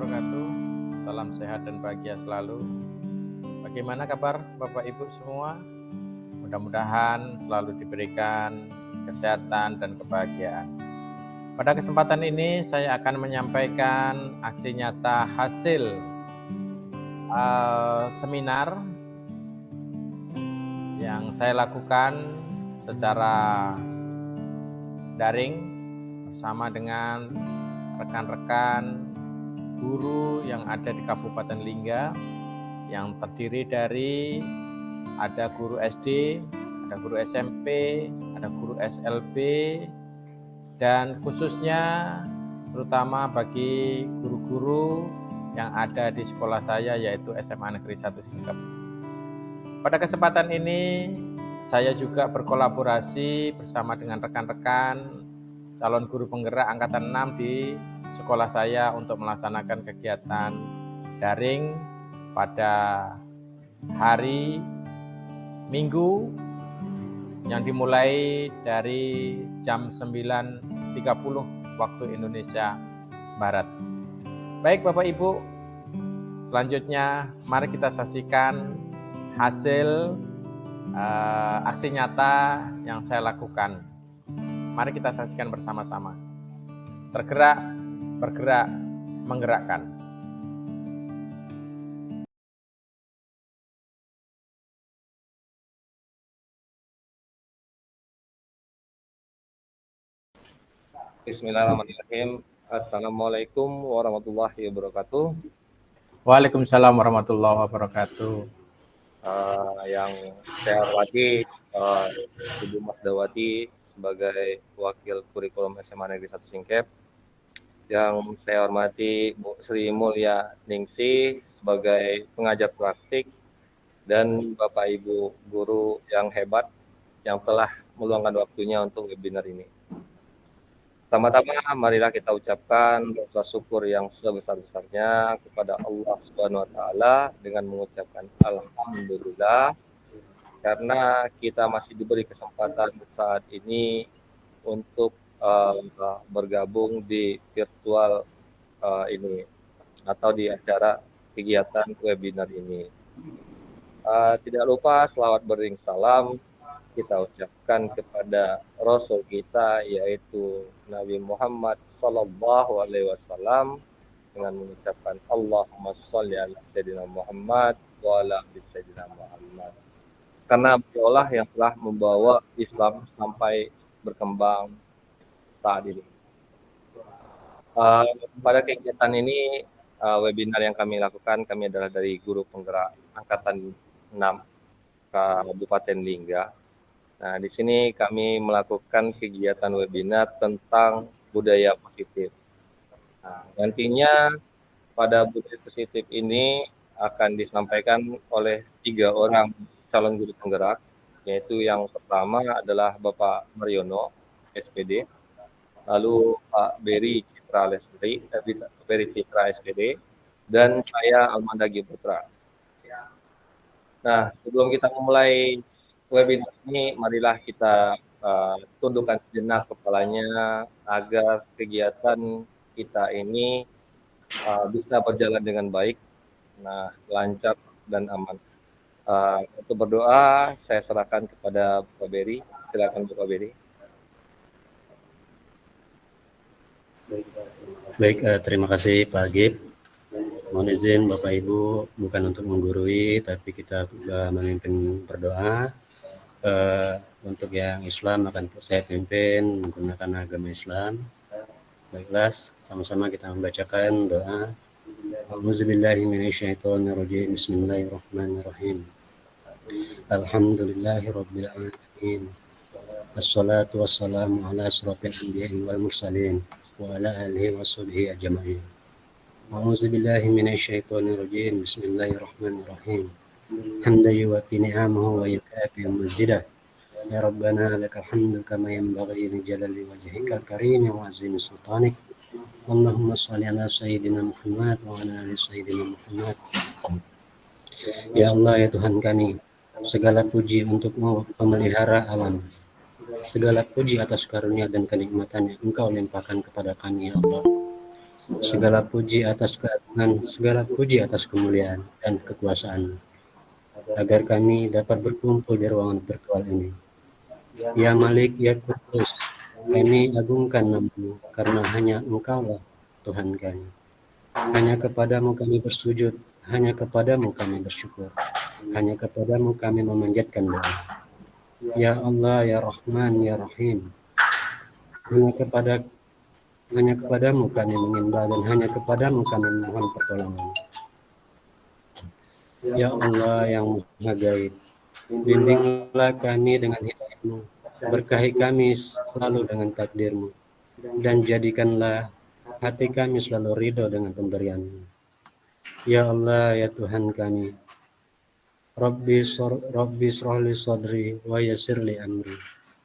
wabarakatuh. Salam sehat dan bahagia selalu. Bagaimana kabar Bapak Ibu semua? Mudah-mudahan selalu diberikan kesehatan dan kebahagiaan. Pada kesempatan ini saya akan menyampaikan aksi nyata hasil seminar yang saya lakukan secara daring bersama dengan rekan-rekan guru yang ada di Kabupaten Lingga, yang terdiri dari ada guru SD, ada guru SMP, ada guru SLB, dan khususnya terutama bagi guru-guru yang ada di sekolah saya, yaitu SMA Negeri 1 Singkep. Pada kesempatan ini saya juga berkolaborasi bersama dengan rekan-rekan calon guru penggerak angkatan 6 di sekolah saya untuk melaksanakan kegiatan daring pada hari Minggu yang dimulai dari jam 9.30 waktu Indonesia Barat. Baik Bapak Ibu, selanjutnya mari kita saksikan hasil aksi nyata yang saya lakukan. Mari kita saksikan bersama-sama. Tergerak, bergerak, menggerakkan. Bismillahirrahmanirrahim. Assalamualaikum warahmatullahi wabarakatuh. Waalaikumsalam warahmatullahi wabarakatuh. Yang saya hormati Ibu Mas Dawati sebagai wakil kurikulum SMA Negeri 1 Singkep. Yang saya hormati Bu Sri Mulya Ningsih sebagai pengajar praktik, dan Bapak Ibu guru yang hebat yang telah meluangkan waktunya untuk webinar ini. Pertama-tama marilah kita ucapkan rasa syukur yang sebesar-besarnya kepada Allah Subhanahu wa taala dengan mengucapkan alhamdulillah karena kita masih diberi kesempatan saat ini untuk bergabung di virtual ini atau di acara kegiatan webinar ini. Tidak lupa selawat bering salam kita ucapkan kepada Rasul kita, yaitu Nabi Muhammad Sallallahu Alaihi Wasallam, dengan mengucapkan Allahumma sholli ala Sayyidina Muhammad wa ala ali Sayyidina Muhammad. Karena beliaulah yang telah membawa Islam sampai berkembang saat ini. Pada kegiatan ini, webinar yang kami lakukan, kami adalah dari guru penggerak angkatan 6 Kabupaten Lingga. Nah, di sini kami melakukan kegiatan webinar tentang budaya positif. Nah, nantinya pada budaya positif ini akan disampaikan oleh 3 orang calon guru penggerak, yaitu yang pertama adalah Bapak Mariono, SPD, lalu Pak Beri Citra Lestri, Beri Citra SPD, dan saya Almandagi Putra. Nah, sebelum kita memulai webinar ini, marilah kita tundukkan sejenak kepalanya agar kegiatan kita ini bisa berjalan dengan baik, lancar dan aman. Untuk berdoa, saya serahkan kepada Bapak Beri. Silakan Bapak Beri. Baik, terima kasih Pak Agib. Mohon izin Bapak Ibu, bukan untuk menggurui, tapi kita memimpin berdoa. Untuk yang Islam akan saya pimpin menggunakan agama Islam. Baiklah, sama-sama kita membacakan doa. A'udzubillahi minasyaitonirrajim. Bismillahirrahmanirrahim. Alhamdulillahirabbil alamin. Wassalatu wassalamu ala asyrofil anbiya'i wal mursalin wa ala alihi washabbihi ajma'in. A'udzubillahi minasyaitonirrajim. Bismillahirrahmanirrahim. Hamdan yuwaffi ni'amahu wa yukafi mazidah. Ya Rabbana lakal hamdu kama yanbaghi li jalali wajhikal karim wa azimi sultanik. Allahumma shalli ala sayyidina Muhammad wa ala ali sayyidina Muhammad. Ya Allah, ya Tuhan kami, segala puji untuk-Mu pemelihara alam. Segala puji atas karunia dan kenikmatan yang Engkau limpahkan kepada kami, ya Allah. Segala puji atas keagungan, segala puji atas kemuliaan dan kekuasaan, agar kami dapat berkumpul di ruangan virtual ini. Ya Malik, ya Kudus, kami agungkan nama-Mu, karena hanya Engkaulah Tuhan kami. Hanya kepadamu kami bersujud, hanya kepadamu kami bersyukur, hanya kepadamu kami memanjatkan doa. Ya Allah, ya Rahman, ya Rahim, hanya kepadamu kami menyembah dan hanya kepadamu kami memohon pertolongan. Ya Allah yang Maha Gaib, bimbinglah kami dengan hidayah-Mu, berkahi kami selalu dengan takdir-Mu, dan jadikanlah hati kami selalu ridho dengan pemberian-Mu. Ya Allah, ya Tuhan kami, Rabbi shrahli sadri wa yassirli amri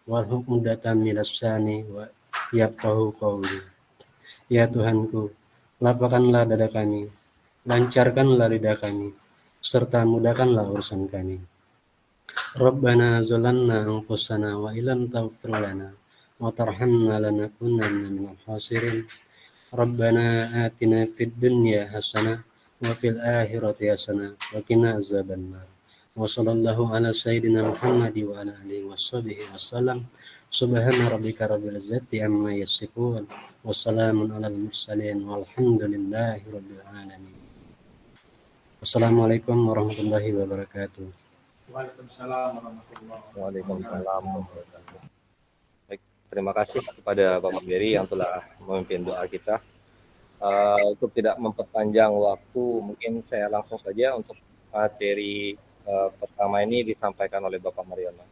wal uqdatam min lisani wa yafqahu qawli. Ya Tuhanku, lapangkanlah dada kami, lancarkanlah lidah kami, serta mudahkanlah urusan kami. Rabbana zalamna anfusana wa illam taghfir lana wa tarhamna lanakunanna minal khasirin. Rabbana atina fid dunya hasanah wa fil akhirati hasanah wa qina azabannar. Wa sallallahu ala sayyidina Muhammad wa ala alihi washabihi wasallam. Subhana rabbika rabbil izzati amma yasifun. Wassalamun alal mursalin walhamdulillahi rabbil alamin. Wassalamualaikum warahmatullahi wabarakatuh. Waalaikumsalam warahmatullahi wabarakatuh. Waalaikumsalam warahmatullahi wabarakatuh. Baik, terima kasih kepada Bapak Beri yang telah memimpin doa kita. Untuk tidak memperpanjang waktu, mungkin saya langsung saja untuk materi pertama ini disampaikan oleh Bapak Mariono.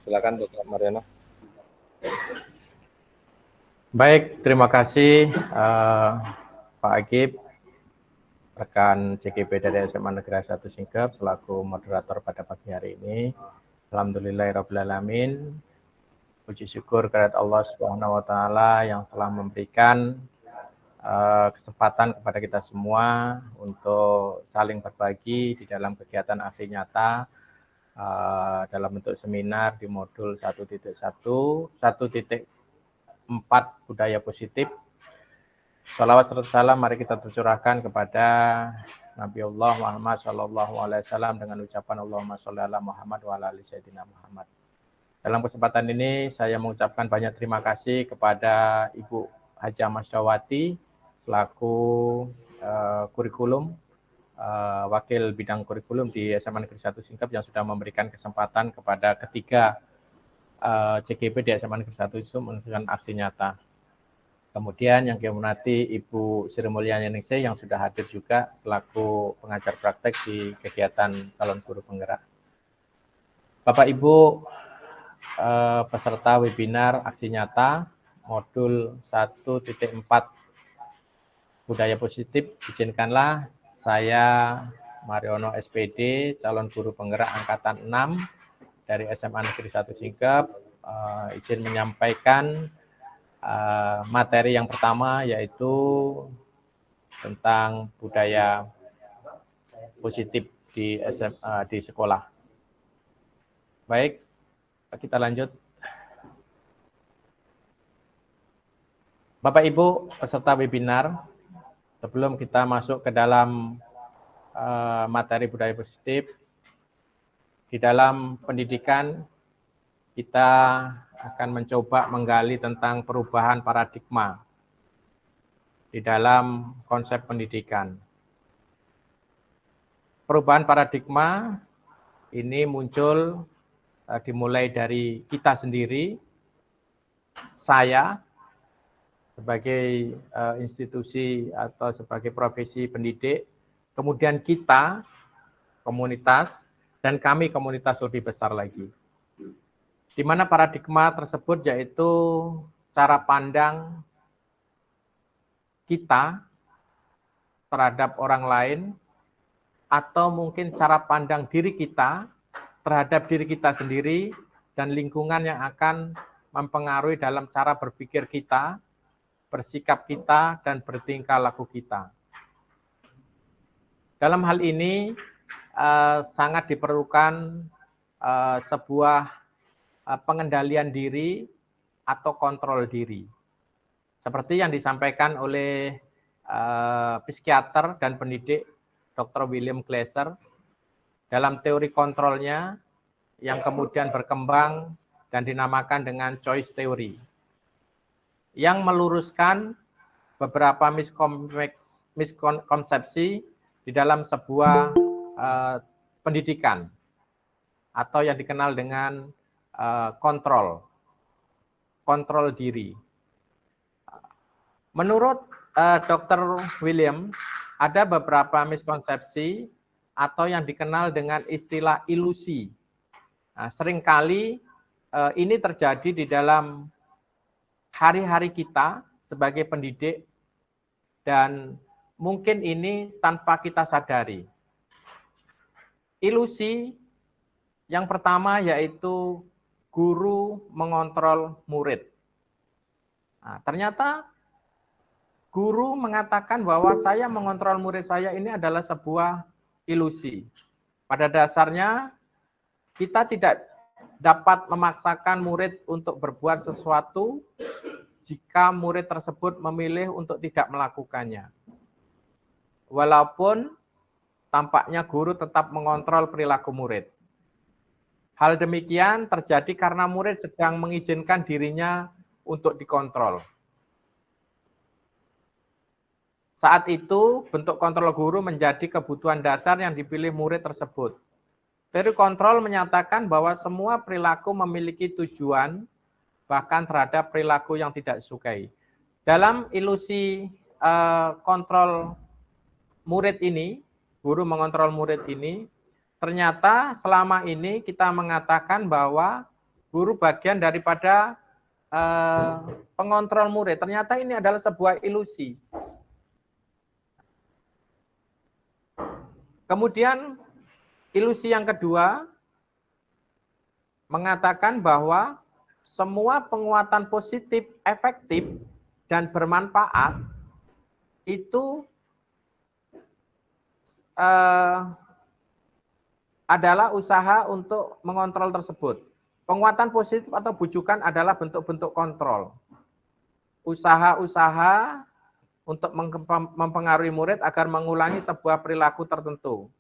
Silakan Bapak Mariono. Baik, terima kasih Pak Agib, rekan CGP dari SMA Negeri 1 Singkep selaku moderator pada pagi hari ini. Alhamdulillahirrahmanirrahim. Puji syukur kehadirat Allah Subhanahu wa taala yang telah memberikan kesempatan kepada kita semua untuk saling berbagi di dalam kegiatan aksi nyata dalam bentuk seminar di modul 1.1, 1.4 budaya positif. Salawat serta salam mari kita tercurahkan kepada Nabi Allah Muhammad SAW dengan ucapan Allahumma sholli ala Muhammad wa ala ali sayyidina Muhammad. Dalam kesempatan ini saya mengucapkan banyak terima kasih kepada Ibu Hajah Masdawati selaku kurikulum, wakil bidang kurikulum di SMA Negeri 1 Singkep yang sudah memberikan kesempatan kepada ketiga CGP di SMA Negeri 1 itu menunjukkan aksi nyata. Kemudian yang kami hormati Ibu Sri Mulyani Ningsih yang sudah hadir juga selaku pengajar praktek di kegiatan calon guru penggerak. Bapak Ibu peserta webinar aksi nyata modul 1.4 budaya positif, izinkanlah saya Mariono SPD, calon guru penggerak angkatan 6 dari SMA Negeri 1 Singkep, izin menyampaikan materi yang pertama yaitu tentang budaya positif di sekolah. Baik, kita lanjut. Bapak Ibu peserta webinar, sebelum kita masuk ke dalam materi budaya positif, di dalam pendidikan kita akan mencoba menggali tentang perubahan paradigma di dalam konsep pendidikan. Perubahan paradigma ini muncul dimulai dari kita sendiri, saya sebagai institusi atau sebagai profesi pendidik, kemudian kita, komunitas, dan kami komunitas lebih besar lagi. Di mana paradigma tersebut yaitu cara pandang kita terhadap orang lain, atau mungkin cara pandang diri kita terhadap diri kita sendiri, dan lingkungan yang akan mempengaruhi dalam cara berpikir kita, bersikap kita, dan bertingkah laku kita. Dalam hal ini sangat diperlukan sebuah pengendalian diri atau kontrol diri. Seperti yang disampaikan oleh psikiater dan pendidik Dr. William Glasser dalam teori kontrolnya yang kemudian berkembang dan dinamakan dengan choice theory, yang meluruskan beberapa miskonsepsi di dalam sebuah pendidikan atau yang dikenal dengan kontrol diri. Menurut Dr. William, ada beberapa miskonsepsi atau yang dikenal dengan istilah ilusi. Nah, seringkali ini terjadi di dalam hari-hari kita sebagai pendidik dan mungkin ini tanpa kita sadari. Ilusi yang pertama yaitu guru mengontrol murid. Nah, ternyata guru mengatakan bahwa saya mengontrol murid saya ini adalah sebuah ilusi. Pada dasarnya kita tidak dapat memaksakan murid untuk berbuat sesuatu jika murid tersebut memilih untuk tidak melakukannya. Walaupun tampaknya guru tetap mengontrol perilaku murid. Hal demikian terjadi karena murid sedang mengizinkan dirinya untuk dikontrol. Saat itu, bentuk kontrol guru menjadi kebutuhan dasar yang dipilih murid tersebut. Teori kontrol menyatakan bahwa semua perilaku memiliki tujuan, bahkan terhadap perilaku yang tidak disukai. Dalam ilusi kontrol murid ini, guru mengontrol murid ini, ternyata selama ini kita mengatakan bahwa guru bagian daripada pengontrol murid. Ternyata ini adalah sebuah ilusi. Kemudian ilusi yang kedua mengatakan bahwa semua penguatan positif, efektif, dan bermanfaat itu adalah usaha untuk mengontrol tersebut. Penguatan positif atau bujukan adalah bentuk-bentuk kontrol. Usaha-usaha untuk mempengaruhi murid agar mengulangi sebuah perilaku tertentu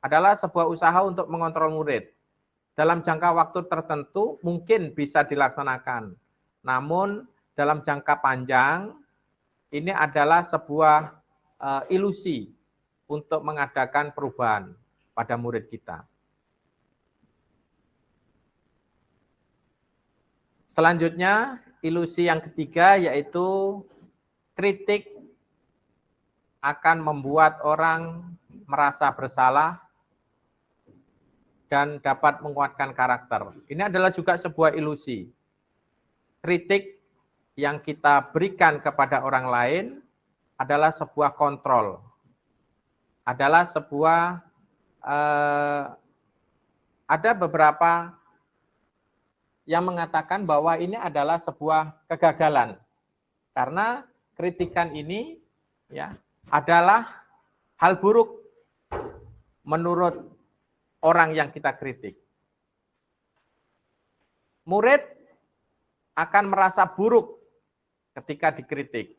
adalah sebuah usaha untuk mengontrol murid. Dalam jangka waktu tertentu mungkin bisa dilaksanakan. Namun dalam jangka panjang ini adalah sebuah ilusi untuk mengadakan perubahan pada murid kita. Selanjutnya, ilusi yang ketiga yaitu kritik akan membuat orang merasa bersalah dan dapat menguatkan karakter. Ini adalah juga sebuah ilusi. Kritik yang kita berikan kepada orang lain adalah sebuah kontrol. Adalah sebuah, ada beberapa yang mengatakan bahwa ini adalah sebuah kegagalan. Karena kritikan ini ya adalah hal buruk menurut orang yang kita kritik. Murid akan merasa buruk ketika dikritik.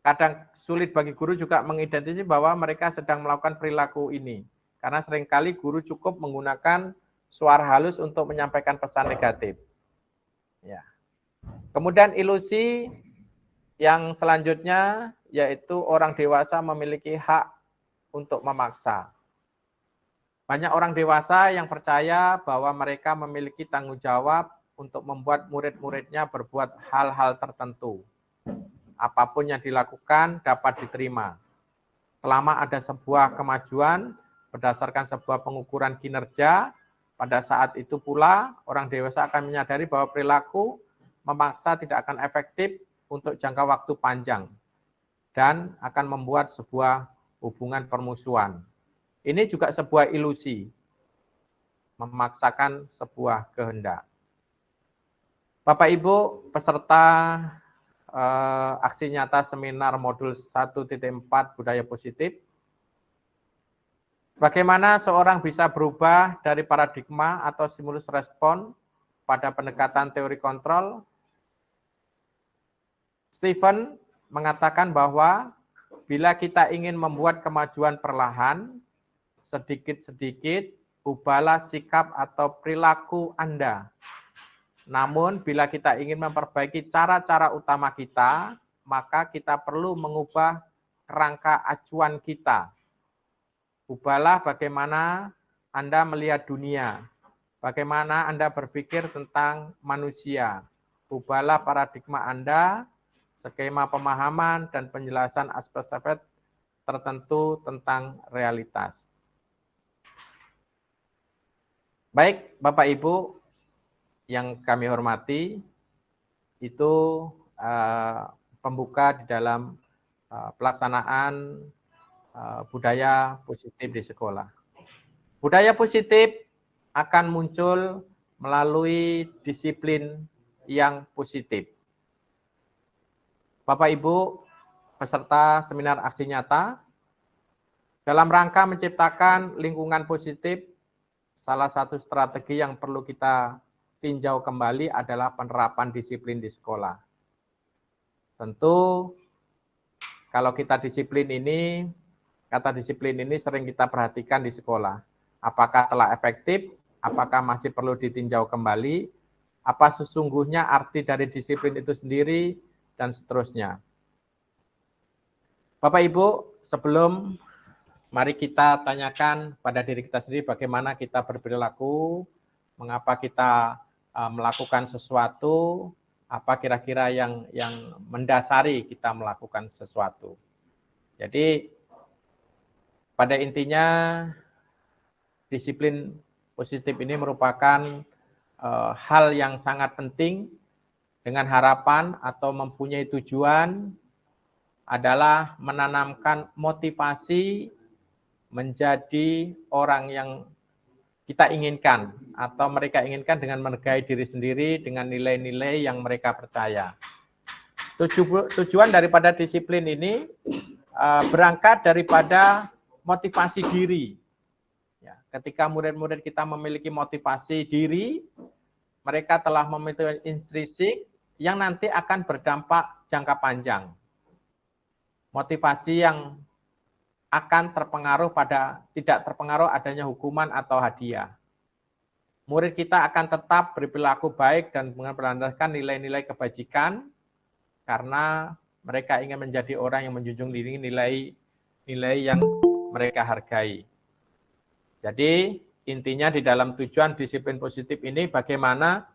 Kadang sulit bagi guru juga mengidentifikasi bahwa mereka sedang melakukan perilaku ini. Karena seringkali guru cukup menggunakan suara halus untuk menyampaikan pesan negatif. Ya. Kemudian ilusi yang selanjutnya yaitu orang dewasa memiliki hak untuk memaksa. Banyak orang dewasa yang percaya bahwa mereka memiliki tanggung jawab untuk membuat murid-muridnya berbuat hal-hal tertentu. Apapun yang dilakukan dapat diterima. Selama ada sebuah kemajuan berdasarkan sebuah pengukuran kinerja, pada saat itu pula orang dewasa akan menyadari bahwa perilaku memaksa tidak akan efektif untuk jangka waktu panjang dan akan membuat sebuah hubungan permusuhan. Ini juga sebuah ilusi, memaksakan sebuah kehendak. Bapak Ibu, peserta aksi nyata seminar modul 1.4 budaya positif, bagaimana seorang bisa berubah dari paradigma atau stimulus respon pada pendekatan teori kontrol? Stephen mengatakan bahwa bila kita ingin membuat kemajuan perlahan, sedikit-sedikit, ubahlah sikap atau perilaku Anda. Namun, bila kita ingin memperbaiki cara-cara utama kita, maka kita perlu mengubah kerangka acuan kita. Ubahlah bagaimana Anda melihat dunia, bagaimana Anda berpikir tentang manusia. Ubahlah paradigma Anda, skema pemahaman dan penjelasan aspek-aspek tertentu tentang realitas. Baik, Bapak Ibu yang kami hormati, itu pembuka di dalam pelaksanaan budaya positif di sekolah. Budaya positif akan muncul melalui disiplin yang positif. Bapak Ibu peserta seminar aksi nyata, dalam rangka menciptakan lingkungan positif, salah satu strategi yang perlu kita tinjau kembali adalah penerapan disiplin di sekolah. Tentu kalau kita disiplin ini, kata disiplin ini sering kita perhatikan di sekolah. Apakah telah efektif, apakah masih perlu ditinjau kembali, apa sesungguhnya arti dari disiplin itu sendiri, dan seterusnya. Bapak Ibu, sebelum mari kita tanyakan pada diri kita sendiri bagaimana kita berperilaku, mengapa kita melakukan sesuatu, apa kira-kira yang mendasari kita melakukan sesuatu. Jadi pada intinya disiplin positif ini merupakan hal yang sangat penting dengan harapan atau mempunyai tujuan adalah menanamkan motivasi menjadi orang yang kita inginkan atau mereka inginkan dengan menghargai diri sendiri dengan nilai-nilai yang mereka percaya. Tujuan daripada disiplin ini berangkat daripada motivasi diri. Ya, ketika murid-murid kita memiliki motivasi diri, mereka telah memiliki intrinsik yang nanti akan berdampak jangka panjang. Motivasi yang akan terpengaruh tidak terpengaruh adanya hukuman atau hadiah. Murid kita akan tetap berperilaku baik dan berlandaskan nilai-nilai kebajikan karena mereka ingin menjadi orang yang menjunjung tinggi nilai yang mereka hargai. Jadi intinya di dalam tujuan disiplin positif ini bagaimana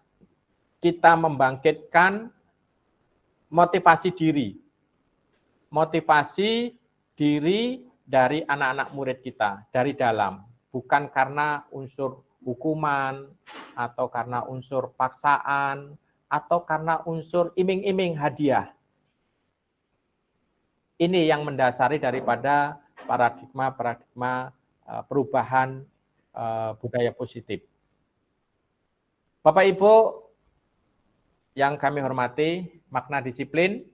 kita membangkitkan motivasi diri. Motivasi diri dari anak-anak murid kita, dari dalam. Bukan karena unsur hukuman, atau karena unsur paksaan, atau karena unsur iming-iming hadiah. Ini yang mendasari daripada paradigma perubahan budaya positif. Bapak Ibu yang kami hormati, makna disiplin,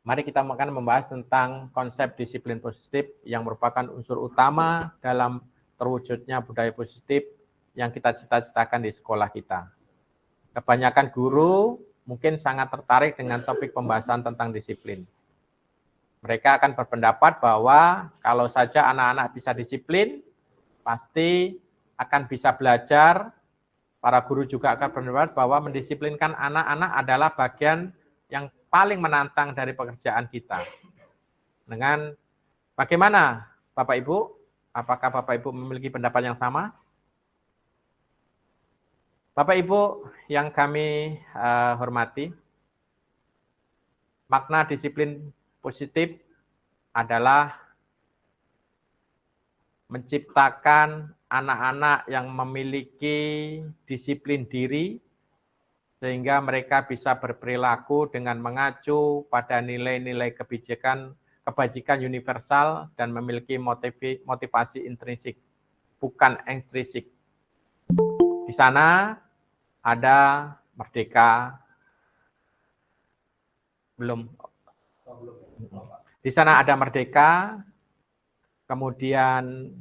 mari kita akan membahas tentang konsep disiplin positif yang merupakan unsur utama dalam terwujudnya budaya positif yang kita cita-citakan di sekolah kita. Kebanyakan guru mungkin sangat tertarik dengan topik pembahasan tentang disiplin. Mereka akan berpendapat bahwa kalau saja anak-anak bisa disiplin, pasti akan bisa belajar. Para guru juga akan berpendapat bahwa mendisiplinkan anak-anak adalah bagian yang paling menantang dari pekerjaan kita. Dengan bagaimana Bapak Ibu? Apakah Bapak Ibu memiliki pendapat yang sama? Bapak Ibu yang kami hormati, makna disiplin positif adalah menciptakan anak-anak yang memiliki disiplin diri sehingga mereka bisa berperilaku dengan mengacu pada nilai-nilai kebajikan universal dan memiliki motivasi intrinsik, bukan ekstrinsik. Di sana ada merdeka, belum. Di sana ada merdeka, kemudian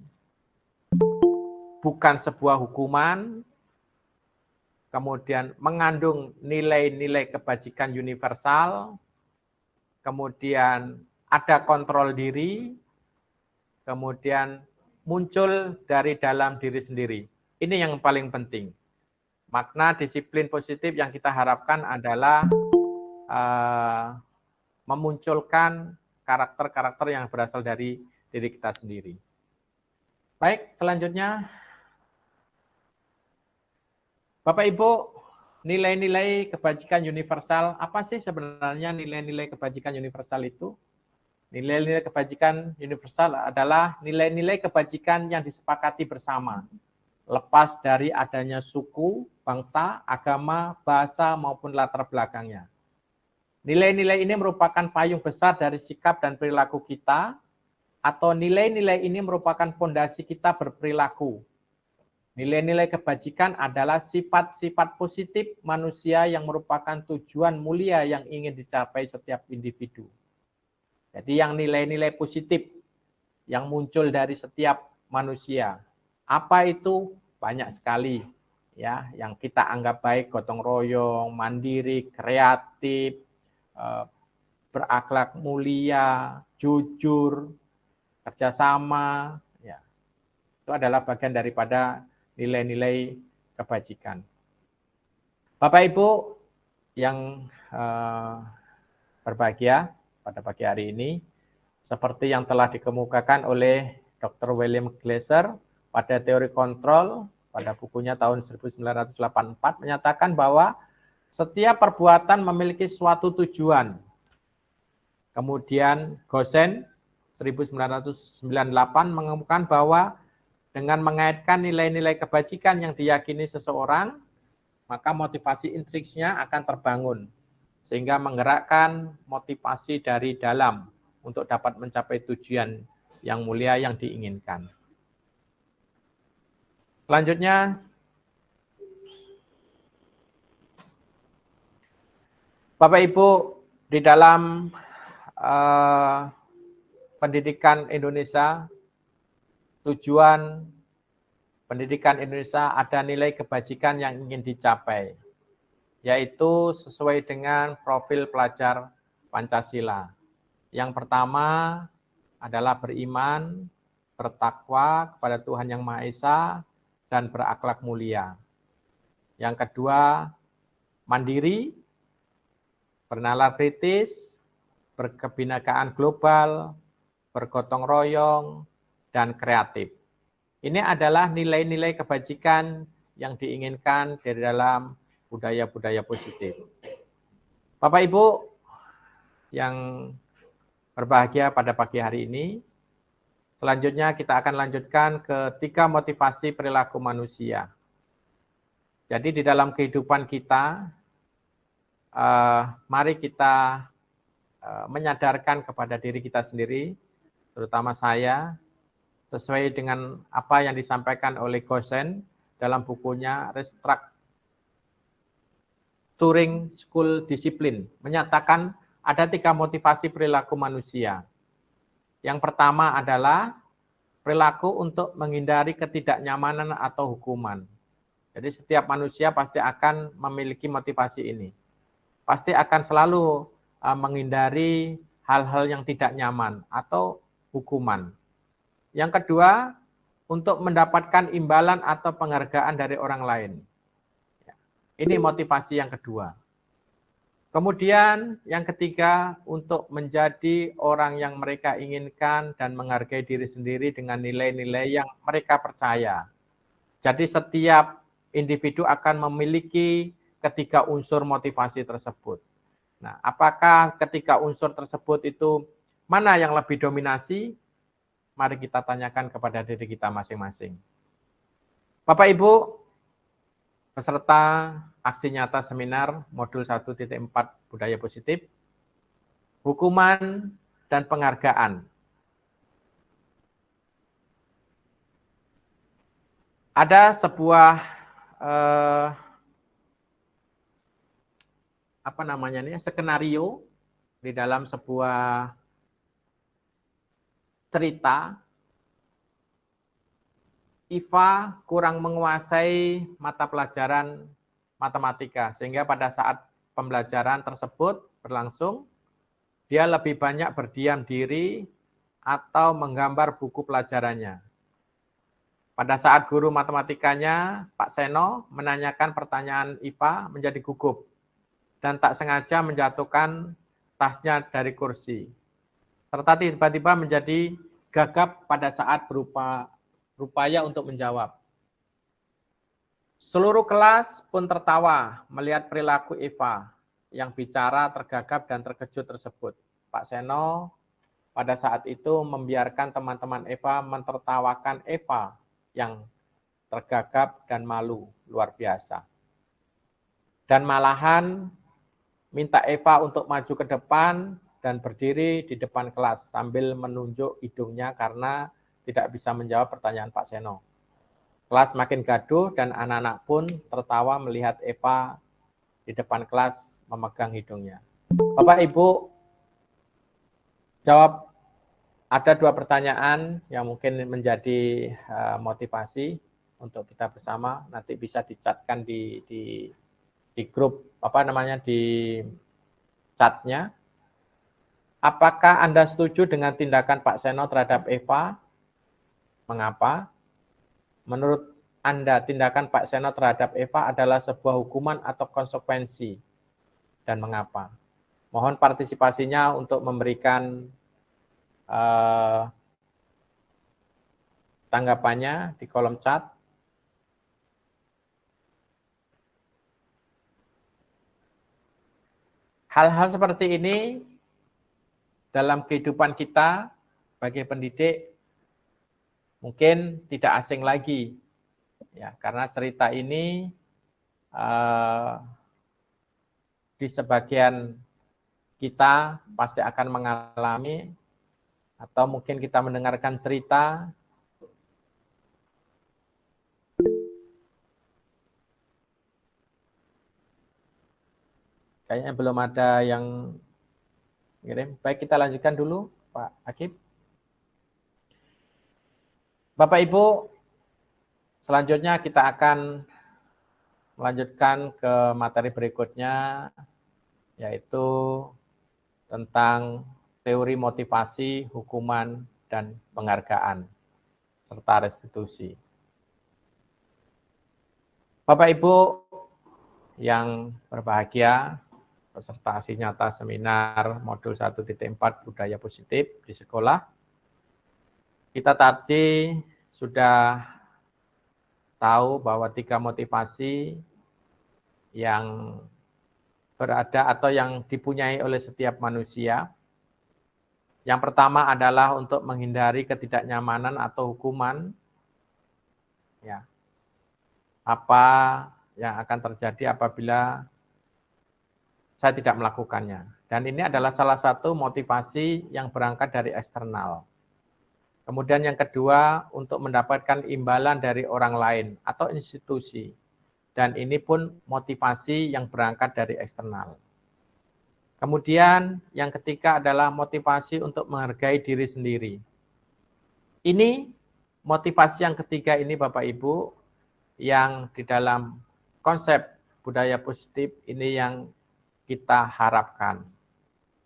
bukan sebuah hukuman, kemudian mengandung nilai-nilai kebajikan universal, kemudian ada kontrol diri, kemudian muncul dari dalam diri sendiri. Ini yang paling penting. Makna disiplin positif yang kita harapkan adalah memunculkan karakter-karakter yang berasal dari diri kita sendiri. Baik, selanjutnya Bapak Ibu, nilai-nilai kebajikan universal, apa sih sebenarnya nilai-nilai kebajikan universal itu? Nilai-nilai kebajikan universal adalah nilai-nilai kebajikan yang disepakati bersama, lepas dari adanya suku, bangsa, agama, bahasa, maupun latar belakangnya. Nilai-nilai ini merupakan payung besar dari sikap dan perilaku kita, atau nilai-nilai ini merupakan fondasi kita berperilaku. Nilai-nilai kebajikan adalah sifat-sifat positif manusia yang merupakan tujuan mulia yang ingin dicapai setiap individu. Jadi yang nilai-nilai positif yang muncul dari setiap manusia. Apa itu? Banyak sekali ya, yang kita anggap baik, gotong royong, mandiri, kreatif, berakhlak mulia, jujur, kerjasama, ya. Itu adalah bagian daripada nilai-nilai kebajikan. Bapak Ibu yang berbahagia pada pagi hari ini, seperti yang telah dikemukakan oleh Dr. William Glasser pada teori kontrol pada bukunya tahun 1984 menyatakan bahwa setiap perbuatan memiliki suatu tujuan. Kemudian Gosen 1998 mengemukakan bahwa dengan mengaitkan nilai-nilai kebajikan yang diyakini seseorang, maka motivasi intrinsiknya akan terbangun, sehingga menggerakkan motivasi dari dalam untuk dapat mencapai tujuan yang mulia yang diinginkan. Selanjutnya, Bapak Ibu, di dalam pendidikan Indonesia, tujuan pendidikan Indonesia ada nilai kebajikan yang ingin dicapai, yaitu sesuai dengan profil pelajar Pancasila. Yang pertama adalah beriman, bertakwa kepada Tuhan Yang Maha Esa, dan berakhlak mulia. Yang kedua, mandiri, bernalar kritis, berkebinekaan global, bergotong royong, dan kreatif. Ini adalah nilai-nilai kebajikan yang diinginkan dari dalam budaya-budaya positif. Bapak Ibu yang berbahagia pada pagi hari ini, selanjutnya kita akan lanjutkan ke 3 motivasi perilaku manusia. Jadi di dalam kehidupan kita, mari kita menyadarkan kepada diri kita sendiri, terutama saya, sesuai dengan apa yang disampaikan oleh Gosen dalam bukunya Restructuring School Discipline, menyatakan ada 3 motivasi perilaku manusia. Yang pertama adalah perilaku untuk menghindari ketidaknyamanan atau hukuman. Jadi setiap manusia pasti akan memiliki motivasi ini. Pasti akan selalu menghindari hal-hal yang tidak nyaman atau hukuman. Yang kedua, untuk mendapatkan imbalan atau penghargaan dari orang lain. Ini motivasi yang kedua. Kemudian yang ketiga, untuk menjadi orang yang mereka inginkan dan menghargai diri sendiri dengan nilai-nilai yang mereka percaya. Jadi setiap individu akan memiliki ketiga unsur motivasi tersebut. Nah, apakah ketiga unsur tersebut itu mana yang lebih dominasi? Mari kita tanyakan kepada diri kita masing-masing. Bapak Ibu, peserta aksi nyata seminar modul 1.4 budaya positif, hukuman dan penghargaan. Ada sebuah skenario di dalam sebuah cerita. Iva kurang menguasai mata pelajaran matematika, sehingga pada saat pembelajaran tersebut berlangsung, dia lebih banyak berdiam diri atau menggambar buku pelajarannya. Pada saat guru matematikanya, Pak Seno, menanyakan pertanyaan IPA menjadi gugup dan tak sengaja menjatuhkan tasnya dari kursi, serta tiba-tiba menjadi gagap pada saat berupaya untuk menjawab. Seluruh kelas pun tertawa melihat perilaku Eva yang bicara tergagap dan terkejut tersebut. Pak Seno pada saat itu membiarkan teman-teman Eva mentertawakan Eva yang tergagap dan malu luar biasa. Dan malahan minta Eva untuk maju ke depan dan berdiri di depan kelas sambil menunjuk hidungnya karena tidak bisa menjawab pertanyaan Pak Seno. Kelas makin gaduh dan anak-anak pun tertawa melihat Eva di depan kelas memegang hidungnya. Bapak Ibu, jawab. Ada 2 pertanyaan yang mungkin menjadi motivasi untuk kita bersama. Nanti bisa dicatkan di grup di chatnya. Apakah Anda setuju dengan tindakan Pak Seno terhadap Eva? Mengapa? Menurut Anda, tindakan Pak Seno terhadap Eva adalah sebuah hukuman atau konsekuensi? Dan mengapa? Mohon partisipasinya untuk memberikan tanggapannya di kolom chat. Hal-hal seperti ini dalam kehidupan kita sebagai pendidik mungkin tidak asing lagi, ya, karena cerita ini di sebagian kita pasti akan mengalami, atau mungkin kita mendengarkan cerita kayaknya belum ada yang ngirim. Baik, kita lanjutkan dulu, Pak Akib. Bapak Ibu, selanjutnya kita akan melanjutkan ke materi berikutnya, yaitu tentang teori motivasi, hukuman, dan penghargaan, serta restitusi. Bapak Ibu yang berbahagia, peserta aksi nyata seminar modul 1.4 budaya positif di sekolah, kita tadi sudah tahu bahwa 3 motivasi yang berada atau yang dipunyai oleh setiap manusia. Yang pertama adalah untuk menghindari ketidaknyamanan atau hukuman. Ya. Apa yang akan terjadi apabila saya tidak melakukannya. Dan ini adalah salah satu motivasi yang berangkat dari eksternal. Kemudian yang kedua, untuk mendapatkan imbalan dari orang lain atau institusi. Dan ini pun motivasi yang berangkat dari eksternal. Kemudian yang ketiga adalah motivasi untuk menghargai diri sendiri. Ini motivasi yang ketiga ini Bapak Ibu, yang di dalam konsep budaya positif ini yang kita harapkan,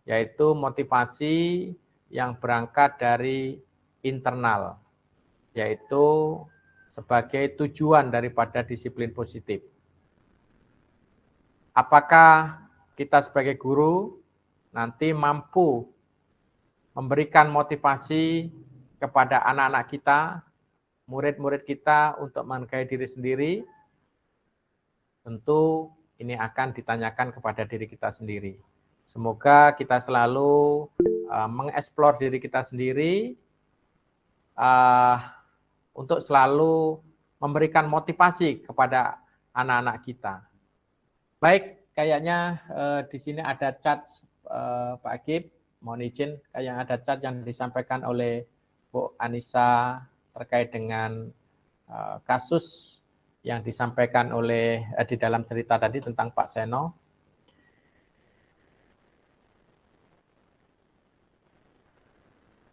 yaitu motivasi yang berangkat dari internal, yaitu sebagai tujuan daripada disiplin positif. Apakah kita sebagai guru nanti mampu memberikan motivasi kepada anak-anak kita, murid-murid kita untuk menghargai diri sendiri? Tentu ini akan ditanyakan kepada diri kita sendiri. Semoga kita selalu mengeksplor diri kita sendiri untuk selalu memberikan motivasi kepada anak-anak kita. Baik, kayaknya di sini ada chat Pak Akib, mohon izin, kayaknya ada chat yang disampaikan oleh Bu Anissa terkait dengan kasus yang disampaikan oleh di dalam cerita tadi tentang Pak Seno.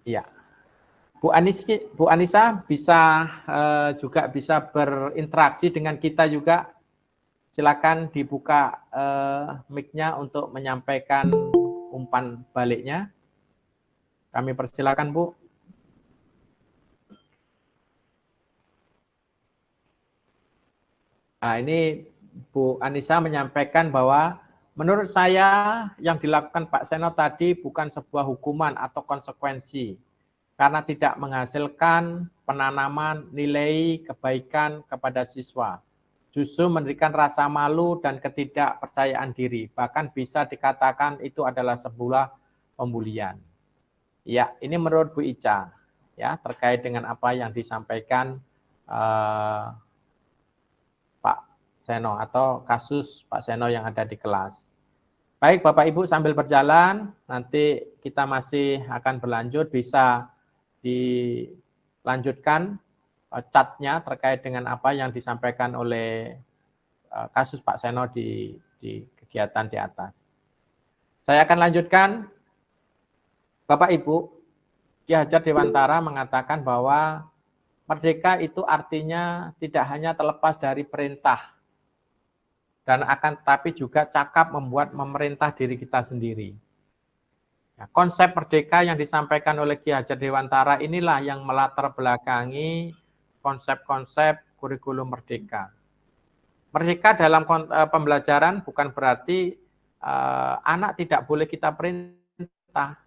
Iya, Bu Anissa bisa juga bisa berinteraksi dengan kita juga. Silakan dibuka mic-nya untuk menyampaikan umpan baliknya. Kami persilakan, Bu. Nah, ini Bu Anissa menyampaikan bahwa menurut saya yang dilakukan Pak Seno tadi bukan sebuah hukuman atau konsekuensi karena tidak menghasilkan penanaman nilai kebaikan kepada siswa. Justru memberikan rasa malu dan ketidakpercayaan diri. Bahkan bisa dikatakan itu adalah sebuah pembulian. Ya, ini menurut Bu Ica, ya, terkait dengan apa yang disampaikan Pak Seno atau kasus Pak Seno yang ada di kelas. Baik, Bapak Ibu sambil berjalan, nanti kita masih akan berlanjut, bisa dilanjutkan chatnya terkait dengan apa yang disampaikan oleh kasus Pak Seno di kegiatan di atas. Saya akan lanjutkan. Bapak Ibu, Ki Hajar Dewantara mengatakan bahwa merdeka itu artinya tidak hanya terlepas dari perintah, dan akan tetapi juga cakap membuat memerintah diri kita sendiri. Ya, konsep merdeka yang disampaikan oleh Ki Hajar Dewantara inilah yang melatar belakangi konsep-konsep kurikulum merdeka. Merdeka dalam pembelajaran bukan berarti anak tidak boleh kita perintah,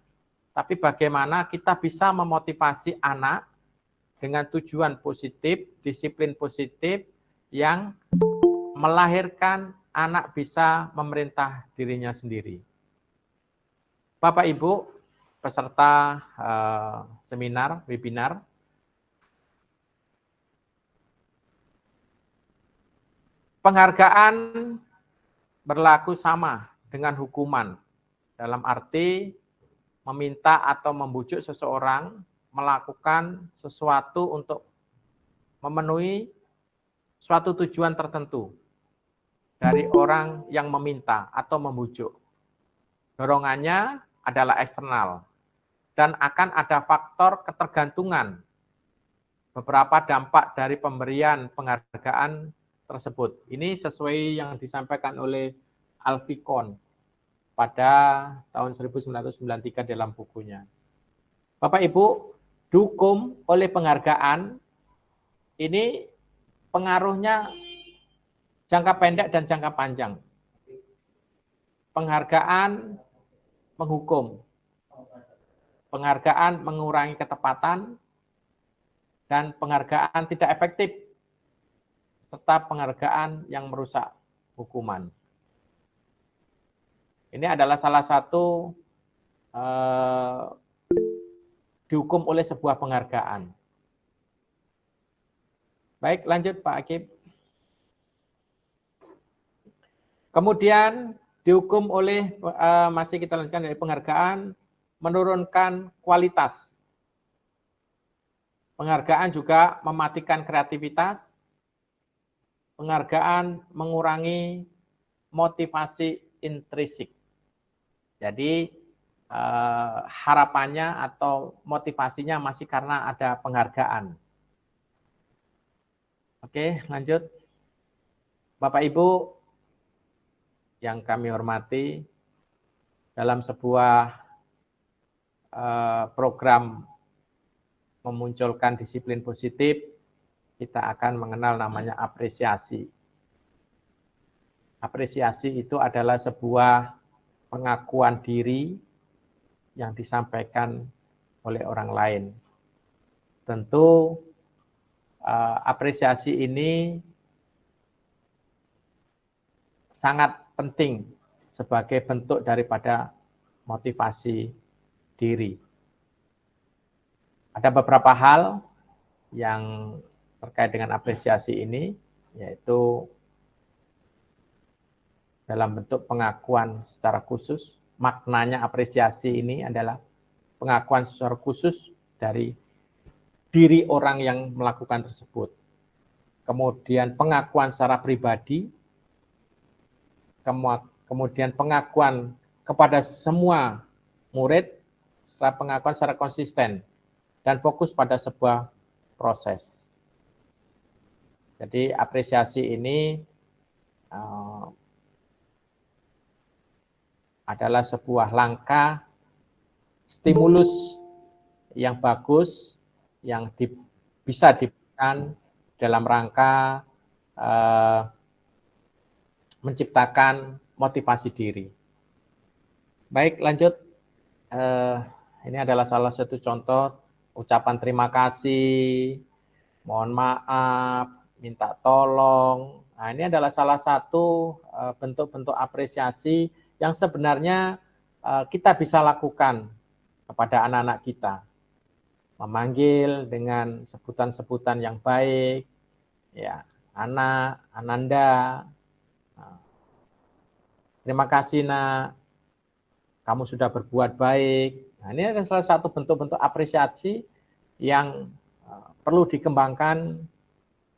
tapi bagaimana kita bisa memotivasi anak dengan tujuan positif, disiplin positif yang melahirkan anak bisa memerintah dirinya sendiri. Bapak Ibu, peserta seminar, webinar, penghargaan berlaku sama dengan hukuman, dalam arti meminta atau membujuk seseorang melakukan sesuatu untuk memenuhi suatu tujuan tertentu dari orang yang meminta atau membujuk. Dorongannya adalah eksternal dan akan ada faktor ketergantungan beberapa dampak dari pemberian penghargaan tersebut. Ini sesuai yang disampaikan oleh Alfikon pada tahun 1993 dalam bukunya. Bapak Ibu, dihukum oleh penghargaan ini pengaruhnya jangka pendek dan jangka panjang. Penghargaan menghukum, penghargaan mengurangi ketepatan, dan penghargaan tidak efektif, serta penghargaan yang merusak hukuman. Ini adalah salah satu dihukum oleh sebuah penghargaan. Baik, lanjut Pak Akib. Kemudian dihukum oleh, masih kita lanjutkan dari penghargaan, menurunkan kualitas. Penghargaan juga mematikan kreativitas. Penghargaan mengurangi motivasi intrinsik. Jadi harapannya atau motivasinya masih karena ada penghargaan. Oke, lanjut. Bapak Ibu yang kami hormati, dalam sebuah program memunculkan disiplin positif, kita akan mengenal namanya apresiasi. Apresiasi itu adalah sebuah pengakuan diri yang disampaikan oleh orang lain. Tentu apresiasi ini sangat penting sebagai bentuk daripada motivasi diri. Ada beberapa hal yang terkait dengan apresiasi ini, yaitu dalam bentuk pengakuan secara khusus. Maknanya apresiasi ini adalah pengakuan secara khusus dari diri orang yang melakukan tersebut. Kemudian pengakuan secara pribadi, kemudian pengakuan kepada semua murid, setelah pengakuan secara konsisten, dan fokus pada sebuah proses. Jadi apresiasi ini adalah sebuah langkah stimulus yang bagus yang bisa diberikan dalam rangka menciptakan motivasi diri. Baik, lanjut. Ini adalah salah satu contoh ucapan terima kasih, mohon maaf, minta tolong. Nah, ini adalah salah satu bentuk-bentuk apresiasi yang sebenarnya kita bisa lakukan kepada anak-anak kita. Memanggil dengan sebutan-sebutan yang baik, ya, anak, Ananda, terima kasih nak, kamu sudah berbuat baik. Nah, ini adalah salah satu bentuk-bentuk apresiasi yang perlu dikembangkan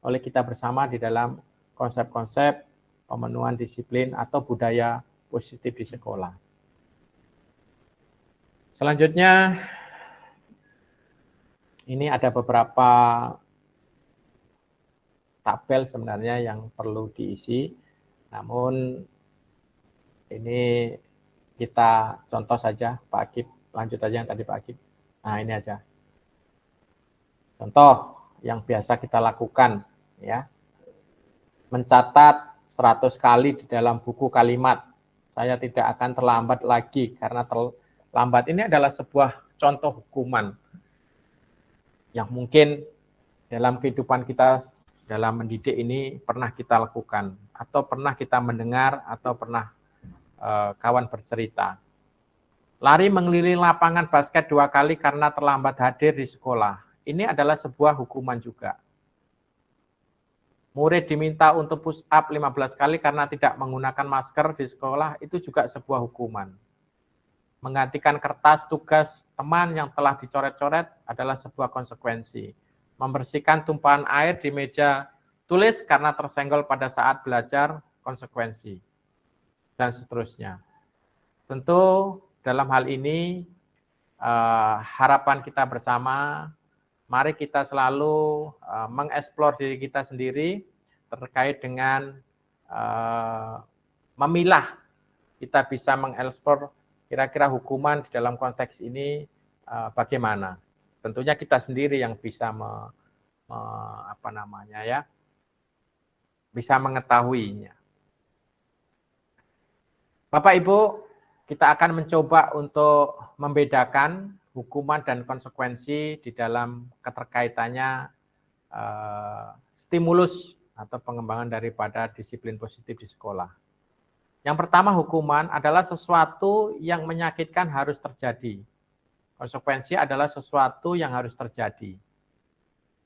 oleh kita bersama di dalam konsep-konsep pemenuhan disiplin atau budaya positif di sekolah. Selanjutnya, ini ada beberapa tabel sebenarnya yang perlu diisi, namun ini kita contoh saja, Pak Akib. Lanjut aja yang tadi Pak Akib. Nah, ini aja. Contoh yang biasa kita lakukan, ya. Mencatat 100 kali di dalam buku kalimat. Saya tidak akan terlambat lagi, karena terlambat ini adalah sebuah contoh hukuman yang mungkin dalam kehidupan kita dalam mendidik ini pernah kita lakukan, atau pernah kita mendengar, atau pernah kawan bercerita. Lari mengelilingi lapangan basket 2 kali karena terlambat hadir di sekolah. Ini adalah sebuah hukuman juga. Murid diminta untuk push up 15 kali karena tidak menggunakan masker di sekolah, itu juga sebuah hukuman. Menggantikan kertas tugas teman yang telah dicoret-coret adalah sebuah konsekuensi. Membersihkan tumpahan air di meja tulis karena tersenggol pada saat belajar, konsekuensi. Dan seterusnya. Tentu dalam hal ini harapan kita bersama, mari kita selalu mengeksplor diri kita sendiri terkait dengan memilah. Kita bisa mengeksplor kira-kira hukuman di dalam konteks ini bagaimana. Tentunya kita sendiri yang bisa bisa mengetahuinya. Bapak Ibu, kita akan mencoba untuk membedakan hukuman dan konsekuensi di dalam keterkaitannya stimulus atau pengembangan daripada disiplin positif di sekolah. Yang pertama, hukuman adalah sesuatu yang menyakitkan harus terjadi. Konsekuensi adalah sesuatu yang harus terjadi.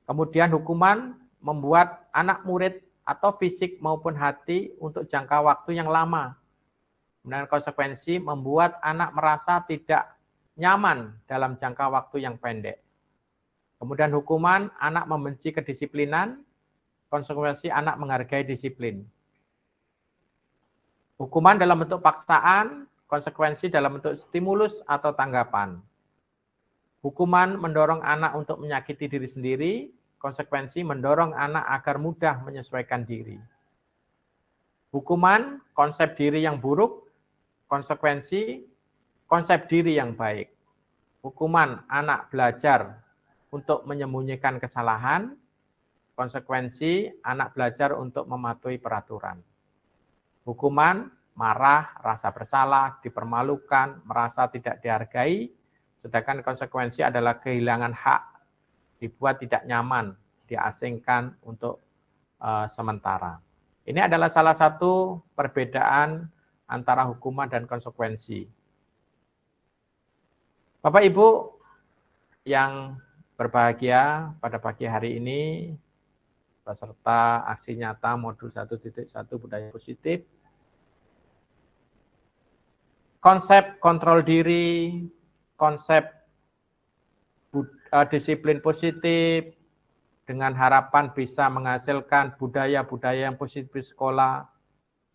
Kemudian hukuman membuat anak murid atau fisik maupun hati untuk jangka waktu yang lama. Dan konsekuensi membuat anak merasa tidak nyaman dalam jangka waktu yang pendek. Kemudian hukuman, anak membenci kedisiplinan, konsekuensi anak menghargai disiplin. Hukuman dalam bentuk paksaan, konsekuensi dalam bentuk stimulus atau tanggapan. Hukuman mendorong anak untuk menyakiti diri sendiri, konsekuensi mendorong anak agar mudah menyesuaikan diri. Hukuman, konsep diri yang buruk, konsekuensi, konsep diri yang baik. Hukuman, anak belajar untuk menyembunyikan kesalahan, konsekuensi, anak belajar untuk mematuhi peraturan. Hukuman, marah, rasa bersalah, dipermalukan, merasa tidak dihargai, sedangkan konsekuensi adalah kehilangan hak, dibuat tidak nyaman, diasingkan untuk sementara. Ini adalah salah satu perbedaan antara hukuman dan konsekuensi. Bapak Ibu yang berbahagia pada pagi hari ini, peserta aksi nyata modul 1.1 budaya positif, konsep kontrol diri, konsep disiplin positif, dengan harapan bisa menghasilkan budaya-budaya yang positif di sekolah,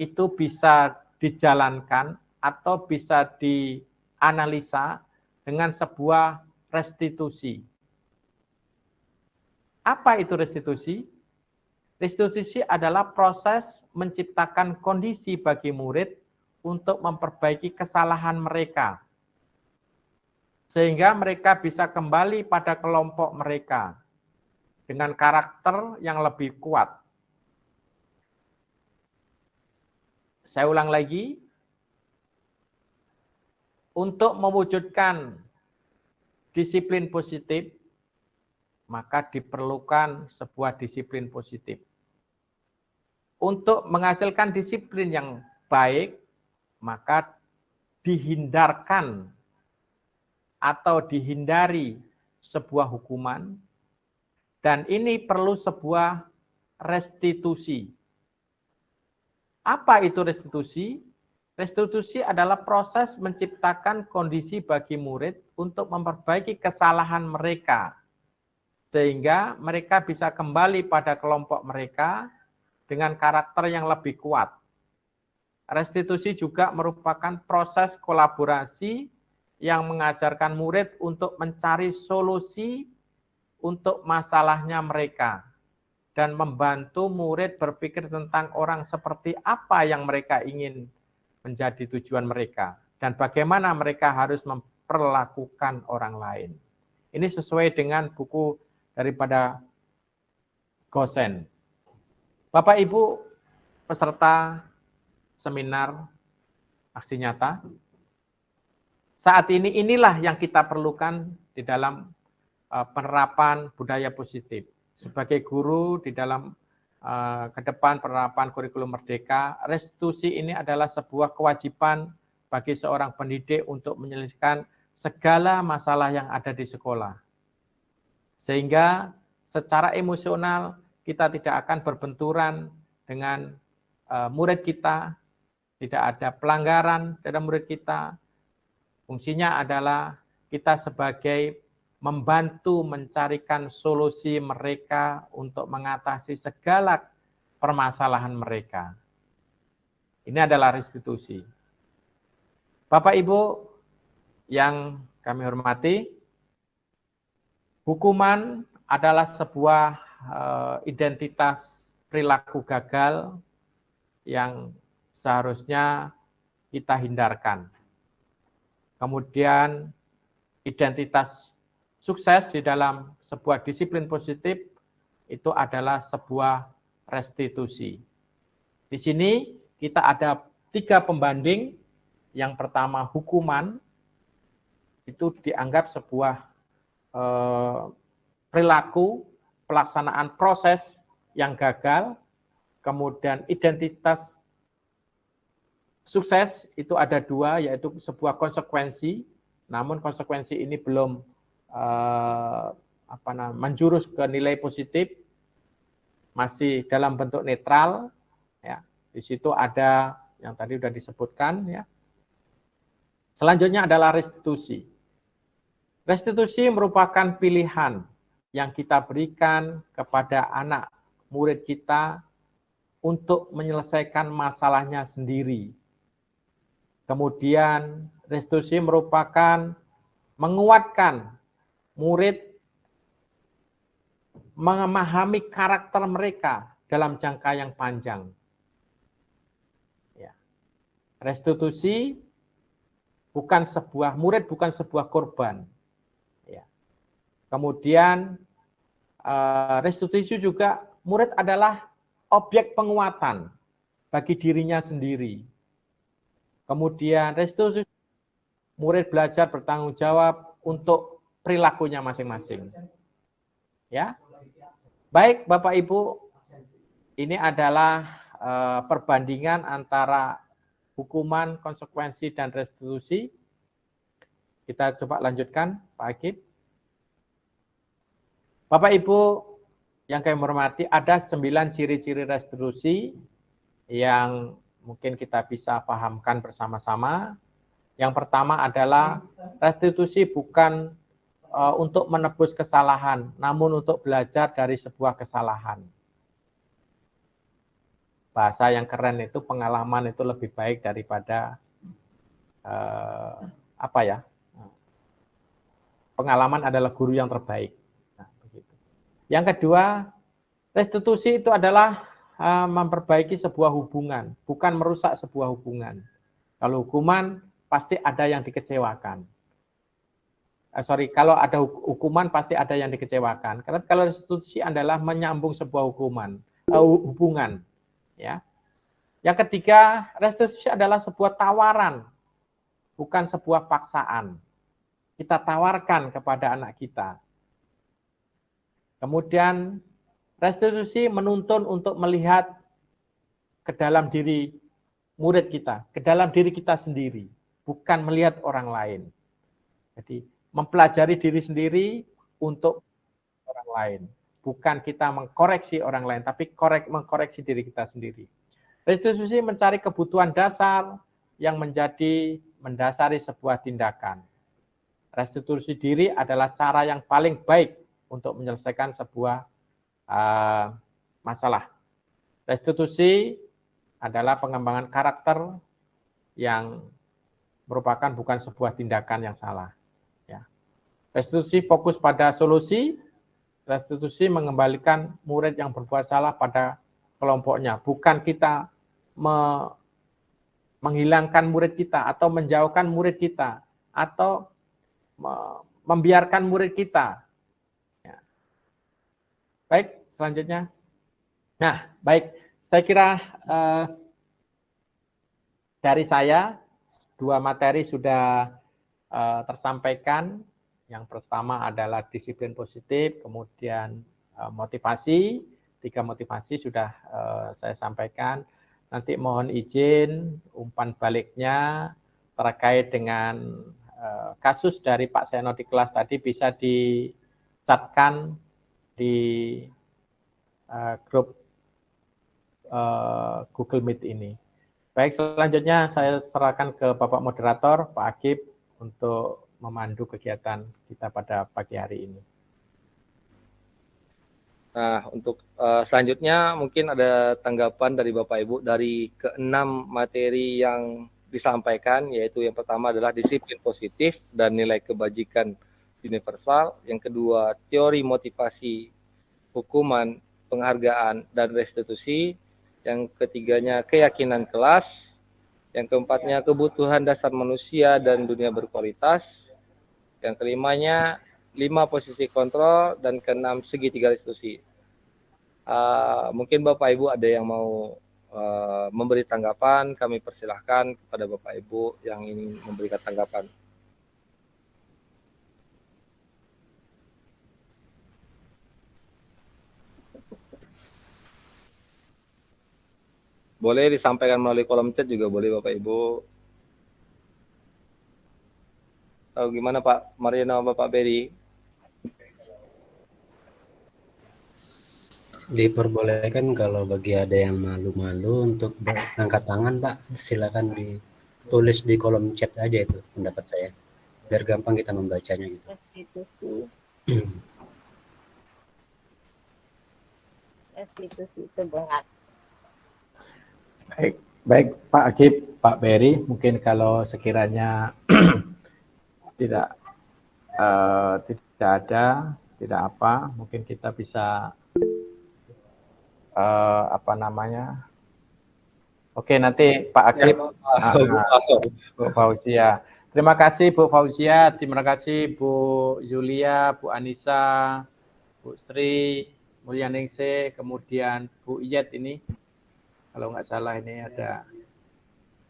itu bisa dijalankan atau bisa dianalisa dengan sebuah restitusi. Apa itu restitusi? Restitusi adalah proses menciptakan kondisi bagi murid untuk memperbaiki kesalahan mereka, sehingga mereka bisa kembali pada kelompok mereka dengan karakter yang lebih kuat. Saya ulang lagi, untuk mewujudkan disiplin positif, maka diperlukan sebuah disiplin positif. Untuk menghasilkan disiplin yang baik, maka dihindarkan atau dihindari sebuah hukuman, dan ini perlu sebuah restitusi. Apa itu restitusi? Restitusi adalah proses menciptakan kondisi bagi murid untuk memperbaiki kesalahan mereka, sehingga mereka bisa kembali pada kelompok mereka dengan karakter yang lebih kuat. Restitusi juga merupakan proses kolaborasi yang mengajarkan murid untuk mencari solusi untuk masalahnya mereka dan membantu murid berpikir tentang orang seperti apa yang mereka ingin menjadi tujuan mereka dan bagaimana mereka harus memperlakukan orang lain. Ini sesuai dengan buku daripada Gosen. Bapak Ibu peserta seminar aksi nyata, saat ini inilah yang kita perlukan di dalam penerapan budaya positif. Sebagai guru di dalam ke depan penerapan kurikulum merdeka, restitusi ini adalah sebuah kewajiban bagi seorang pendidik untuk menyelesaikan segala masalah yang ada di sekolah. Sehingga secara emosional kita tidak akan berbenturan dengan murid kita, tidak ada pelanggaran dalam murid kita. Fungsinya adalah kita sebagai membantu mencarikan solusi mereka untuk mengatasi segala permasalahan mereka. Ini adalah restitusi. Bapak Ibu yang kami hormati, hukuman adalah sebuah identitas perilaku gagal yang seharusnya kita hindarkan. Kemudian identitas sukses di dalam sebuah disiplin positif itu adalah sebuah restitusi. Di sini kita ada 3 pembanding. Yang pertama hukuman, itu dianggap sebuah perilaku pelaksanaan proses yang gagal. Kemudian identitas sukses itu ada 2, yaitu sebuah konsekuensi, namun konsekuensi ini belum menjurus ke nilai positif, masih dalam bentuk netral. Ya, di situ ada yang tadi sudah disebutkan. Ya. Selanjutnya adalah restitusi. Restitusi merupakan pilihan yang kita berikan kepada anak murid kita untuk menyelesaikan masalahnya sendiri. Kemudian restitusi merupakan menguatkan murid memahami karakter mereka dalam jangka yang panjang. Ya. Restitusi murid bukan sebuah korban. Ya. Kemudian restitusi juga murid adalah objek penguatan bagi dirinya sendiri. Kemudian restitusi murid belajar bertanggung jawab untuk perilakunya masing-masing. Ya. Baik Bapak Ibu, ini adalah perbandingan antara hukuman, konsekuensi, dan restitusi. Kita coba lanjutkan, Pak Akib. Bapak Ibu yang kami hormati, ada 9 ciri-ciri restitusi yang mungkin kita bisa pahamkan bersama-sama. Yang pertama adalah restitusi bukan untuk menebus kesalahan, namun untuk belajar dari sebuah kesalahan. Bahasa yang keren itu pengalaman itu lebih baik daripada pengalaman adalah guru yang terbaik. Nah, begitu. Yang kedua, restitusi itu adalah memperbaiki sebuah hubungan, bukan merusak sebuah hubungan. Kalau hukuman pasti ada yang dikecewakan. Kalau ada hukuman pasti ada yang dikecewakan. Karena kalau restitusi adalah menyambung sebuah hubungan. Ya. Yang ketiga, restitusi adalah sebuah tawaran, bukan sebuah paksaan. Kita tawarkan kepada anak kita. Kemudian restitusi menuntun untuk melihat ke dalam diri murid kita, ke dalam diri kita sendiri, bukan melihat orang lain. Jadi mempelajari diri sendiri untuk orang lain. Bukan kita mengkoreksi orang lain, tapi mengkoreksi diri kita sendiri. Restitusi mencari kebutuhan dasar yang mendasari sebuah tindakan. Restitusi diri adalah cara yang paling baik untuk menyelesaikan sebuah masalah. Restitusi adalah pengembangan karakter yang merupakan bukan sebuah tindakan yang salah. Restitusi fokus pada solusi, restitusi mengembalikan murid yang berbuat salah pada kelompoknya. Bukan kita menghilangkan murid kita atau menjauhkan murid kita atau membiarkan murid kita. Ya. Baik, selanjutnya. Nah, baik. Saya kira dari saya, 2 materi sudah tersampaikan. Yang pertama adalah disiplin positif, kemudian motivasi. 3 motivasi sudah saya sampaikan. Nanti mohon izin umpan baliknya terkait dengan kasus dari Pak Seno di kelas tadi bisa dicatkan di grup Google Meet ini. Baik, selanjutnya saya serahkan ke Bapak Moderator, Pak Agib, untuk memandu kegiatan kita pada pagi hari ini. Nah, untuk selanjutnya mungkin ada tanggapan dari Bapak Ibu dari ke-6 materi yang disampaikan, yaitu yang pertama adalah disiplin positif dan nilai kebajikan universal, yang kedua teori motivasi, hukuman, penghargaan, dan restitusi, yang ketiganya keyakinan kelas, yang keempatnya kebutuhan dasar manusia dan dunia berkualitas, yang kelimanya 5 posisi kontrol, dan ke-6 segitiga restitusi. Mungkin Bapak Ibu ada yang mau memberi tanggapan, kami persilahkan kepada Bapak Ibu yang ingin memberikan tanggapan. Boleh disampaikan melalui kolom chat juga boleh Bapak Ibu. Gimana Pak Mariano, Bapak Beri? Diperbolehkan kalau bagi ada yang malu-malu untuk angkat tangan, Pak, silakan ditulis di kolom chat aja itu pendapat saya, biar gampang kita membacanya gitu. Restitusi itu berat. Baik Pak Agib, Pak Beri, mungkin kalau sekiranya tidak ada, mungkin kita bisa Oke, nanti Pak Agib, Bu Fauzia. Terima kasih Bu Fauzia, terima kasih Bu Yulia, Bu Anissa, Bu Sri, Mulyaningsih, kemudian Bu Iyet ini. Kalau nggak salah ini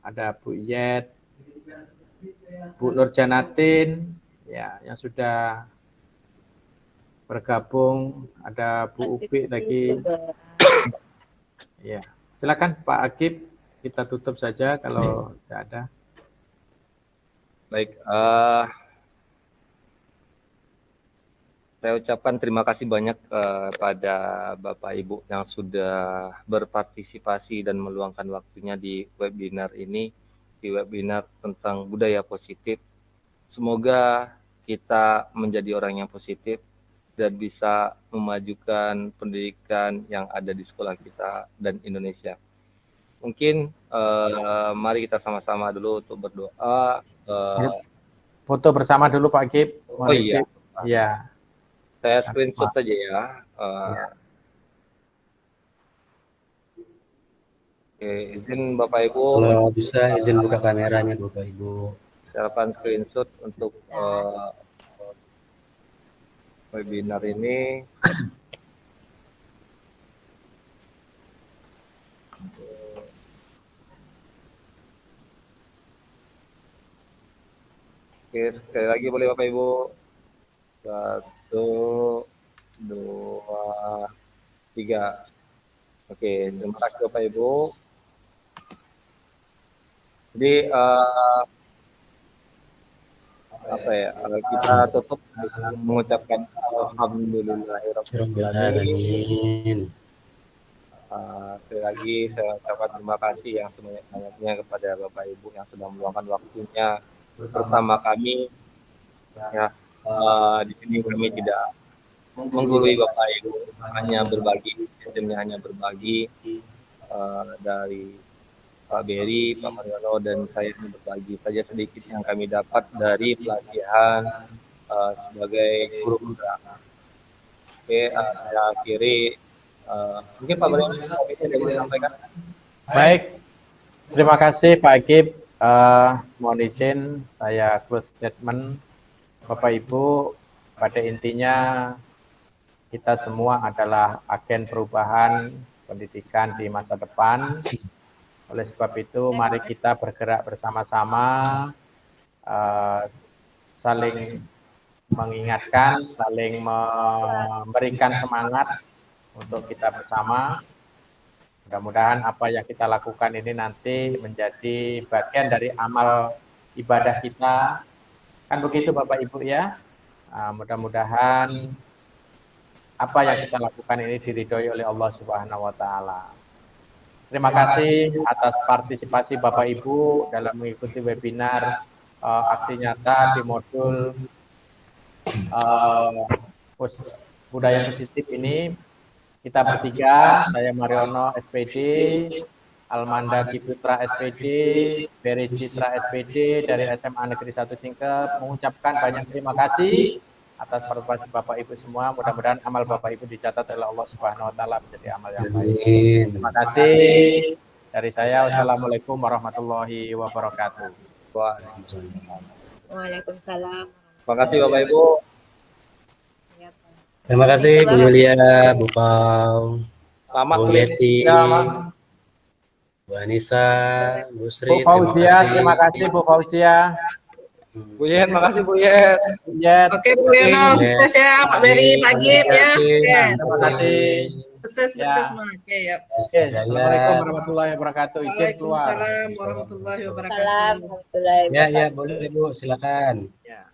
ada Bu Iyet, Bu Nurjanatin, ya, yang sudah bergabung, ada Bu Upi lagi. Ya, silakan Pak Agib, kita tutup saja kalau tidak ada. Baik, saya ucapkan terima kasih banyak pada Bapak Ibu yang sudah berpartisipasi dan meluangkan waktunya di webinar ini, di webinar tentang budaya positif. Semoga kita menjadi orang yang positif dan bisa memajukan pendidikan yang ada di sekolah kita dan Indonesia. Mungkin mari kita sama-sama dulu untuk berdoa. Foto bersama dulu Pak Agib. Oh iya. Ya. Saya screenshot saja ya. Oke, izin Bapak Ibu Kalau bisa izin buka kameranya Bapak Ibu. silakan screenshot untuk webinar ini. Oke, sekali lagi boleh Bapak Ibu. 1, 2, 3. Oke, terima kasih Bapak Ibu. Jadi kita tutup dengan mengucapkan Rabbil alhamdulillahirobbilalamin. alamin. Sekali lagi saya ucapkan terima kasih yang sebanyak-banyaknya kepada Bapak Ibu yang sudah meluangkan waktunya bersama kami. Ya, di sini kami tidak menggurui Bapak Ibu, hanya berbagi, sistemnya hanya berbagi dari Pak Beri, Pak Mariono, dan saya berbagi saja sedikit yang kami dapat dari pelatihan sebagai guru muda. Oke, saya akhiri. Mungkin Pak Mariono ada yang sampaikan. Baik, terima kasih Pak Agib. Mohon izin saya close statement. Bapak Ibu, pada intinya kita semua adalah agen perubahan pendidikan di masa depan. Oleh sebab itu, mari kita bergerak bersama-sama, saling mengingatkan, saling memberikan semangat untuk kita bersama. Mudah-mudahan apa yang kita lakukan ini nanti menjadi bagian dari amal ibadah kita. Kan begitu Bapak Ibu ya. Mudah-mudahan apa yang kita lakukan ini diridhoi oleh Allah Subhanahu wa taala. Terima kasih atas partisipasi Bapak Ibu dalam mengikuti webinar aksi nyata di modul budaya positif ini. Kita bertiga, saya Mariono SPD, Almanda Kiputra SPD, Beri Citra SPD dari SMA Negeri 1 Singkep, mengucapkan banyak terima kasih atas partisipasi Bapak Ibu semua. Mudah-mudahan amal Bapak Ibu dicatat oleh Allah Subhanahu wa taala menjadi amal yang baik. Terima kasih dari saya. Wassalamualaikum warahmatullahi wabarakatuh. Waalaikumsalam. Terima kasih Bapak Ibu. Terima kasih Bu Yulia, Bu Pau, Selamat Bu Yeti, Ya, Bu Anissa, Bu Bu Sri, Fauzia, terima kasih Bu Fauzia. Bu Yet, makasih Bu Yet. Ya, Oke, Bu Yono, sukses ya, Pak Beri, Pak Gip ya. Oke, terima kasih. sukses Ya. betul semua. Oke, ya. Oke, assalamualaikum warahmatullahi wabarakatuh. Izin keluar. Waalaikumsalam warahmatullahi wabarakatuh. Salam warahmatullahi Ya, wabarakatuh. ya, boleh Bu, silakan. Ya.